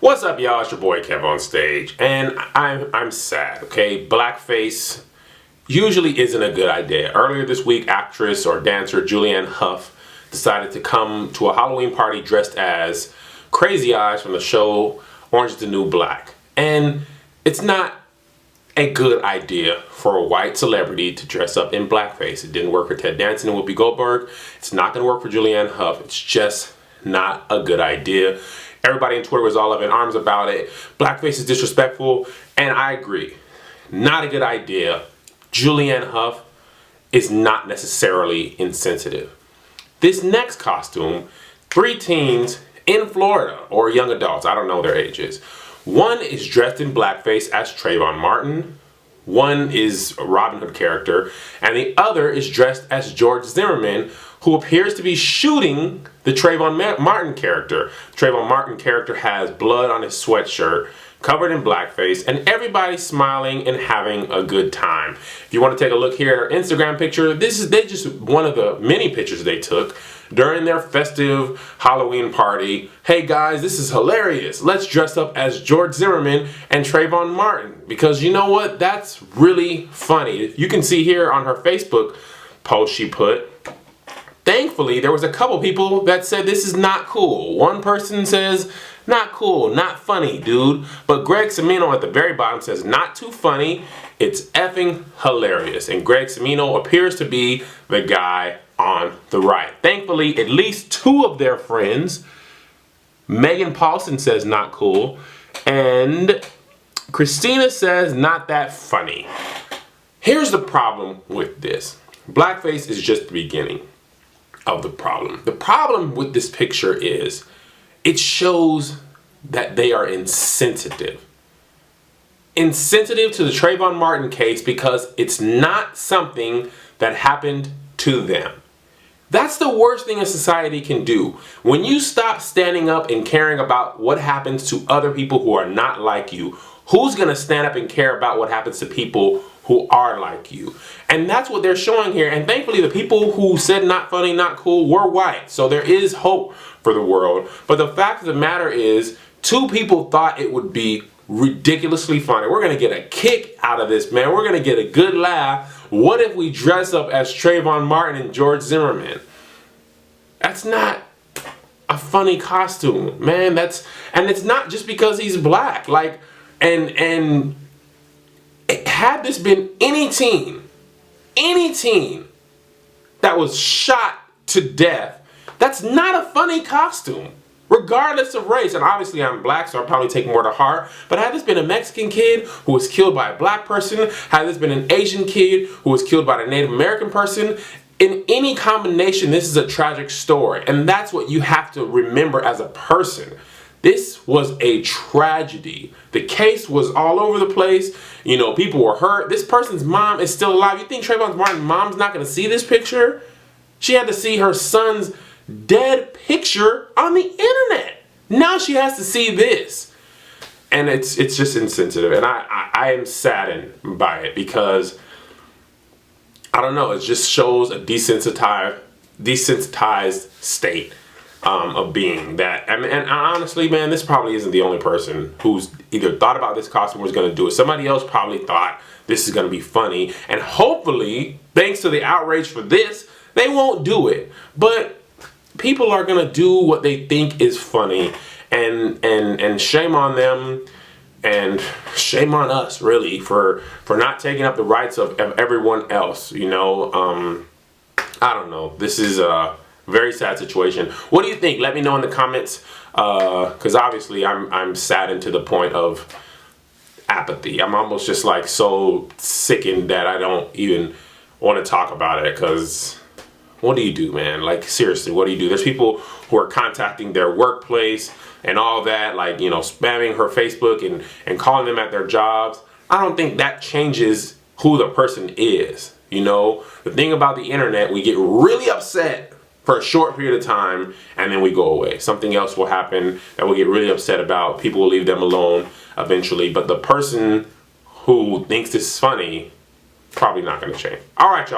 What's up, y'all? It's your boy KevOnStage, and I'm sad. Okay, Blackface usually isn't a good idea. Earlier this week, actress or dancer Julianne Hough decided to come to a Halloween party dressed as Crazy Eyes from the show Orange is the New Black, and it's not a good idea for a white celebrity to dress up in blackface. It didn't work for Ted Danson and Whoopi Goldberg. It's not going to work for Julianne Hough. It's just not a good idea. Everybody on Twitter was all up in arms about it. Blackface is disrespectful, and I agree. Not a good idea. Julianne Hough is not necessarily insensitive. This next costume, 3 teens in Florida, or young adults, I don't know their ages. One is dressed in blackface as Trayvon Martin. One is a Robin Hood character, and the other is dressed as George Zimmerman, who appears to be shooting the Trayvon Martin character. Trayvon Martin character has blood on his sweatshirt, covered in blackface, and everybody's smiling and having a good time. If you want to take a look here at our Instagram picture, this is just one of the many pictures they took during their festive Halloween party. Hey guys, this is hilarious. Let's dress up as George Zimmerman and Trayvon Martin, because you know what? That's really funny. You can see here on her Facebook post she put, thankfully, there was a couple people that said this is not cool. One person says, not cool, not funny, dude. But Greg Semino at the very bottom says, not too funny, it's effing hilarious. And Greg Semino appears to be the guy on the right. Thankfully, at least 2 of their friends, Megan Paulson says not cool, and Christina says not that funny. Here's the problem with this. Blackface is just the beginning of the problem. The problem with this picture is it shows that they are insensitive. Insensitive to the Trayvon Martin case because it's not something that happened to them. That's the worst thing a society can do. When you stop standing up and caring about what happens to other people who are not like you, who's going to stand up and care about what happens to people who are like you? And that's what they're showing here. And thankfully, the people who said not funny, not cool were white. So there is hope for the world. But the fact of the matter is, 2 people thought it would be ridiculously funny. We're going to get a kick out of this, man. We're going to get a good laugh. What if we dress up as Trayvon Martin and George Zimmerman? That's not a funny costume, man. And it's not just because he's black. Like, and had this been any teen that was shot to death, that's not a funny costume, regardless of race. And obviously I'm black, so I'll probably take more to heart. But had this been a Mexican kid who was killed by a black person, had this been an Asian kid who was killed by a Native American person, in any combination, this is a tragic story. And that's what you have to remember as a person. This was a tragedy. The case was all over the place. You know, people were hurt. This person's mom is still alive. You think Trayvon Martin's mom's not going to see this picture? She had to see her son's dead picture on the internet. Now she has to see this. And it's just insensitive. And I am saddened by it because, I don't know, it just shows a desensitized state of being that. And honestly, man, this probably isn't the only person who's either thought about this costume or was going to do it. Somebody else probably thought this is going to be funny. And hopefully, thanks to the outrage for this, they won't do it. But people are going to do what they think is funny. And shame on them. And shame on us, really, for not taking up the rights of everyone else. You know, I don't know. This is a very sad situation. What do you think? Let me know in the comments. Because obviously I'm saddened to the point of apathy. I'm almost just like so sickened that I don't even want to talk about it. Because what do you do, man? Like, seriously, what do you do? There's people who are contacting their workplace and all that, like, you know, spamming her Facebook and calling them at their jobs. I don't think that changes who the person is. You know, the thing about the internet, we get really upset for a short period of time and then we go away. Something else will happen that we'll get really upset about. People will leave them alone eventually. But the person who thinks this is funny, probably not going to change. All right, y'all.